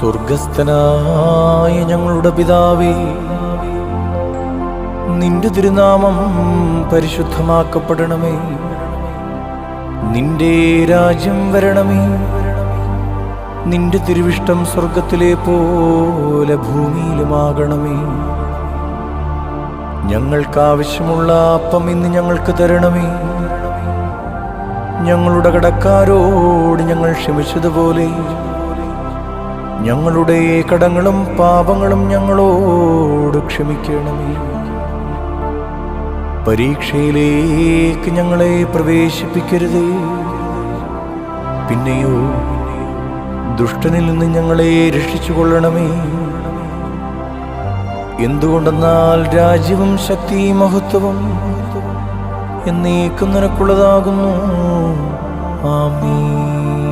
സ്വർഗസ്ഥനായ ഞങ്ങളുടെ പിതാവേ, നിന്റെ തിരുനാമം പരിശുദ്ധമാക്കപ്പെടണമേ. നിന്റെ രാജ്യം വരണമേ. നിന്റെ തിരുവിഷ്ടം സ്വർഗത്തിലെ പോലെ ഭൂമിയിലുമാകണമേ. ഞങ്ങൾക്കാവശ്യമുള്ള അപ്പം ഇന്ന് ഞങ്ങൾക്ക് തരണമേ. ഞങ്ങളുടെ കടക്കാരോട് ഞങ്ങൾ ക്ഷമിച്ചതുപോലെ ഞങ്ങളുടെ കടങ്ങളും പാപങ്ങളും ഞങ്ങളോട് ക്ഷമിക്കണമേ. പരീക്ഷയിലേക്ക് ഞങ്ങളെ പ്രവേശിപ്പിക്കരുതേ, പിന്നെയോ ദുഷ്ടനിൽ നിന്ന് ഞങ്ങളെ രക്ഷിച്ചുകൊള്ളണമേ. എന്തുകൊണ്ടെന്നാൽ രാജ്യവും ശക്തിയും മഹത്വവും എന്നേക്കും നിനക്കുള്ളതാകുന്നു. ആമേൻ.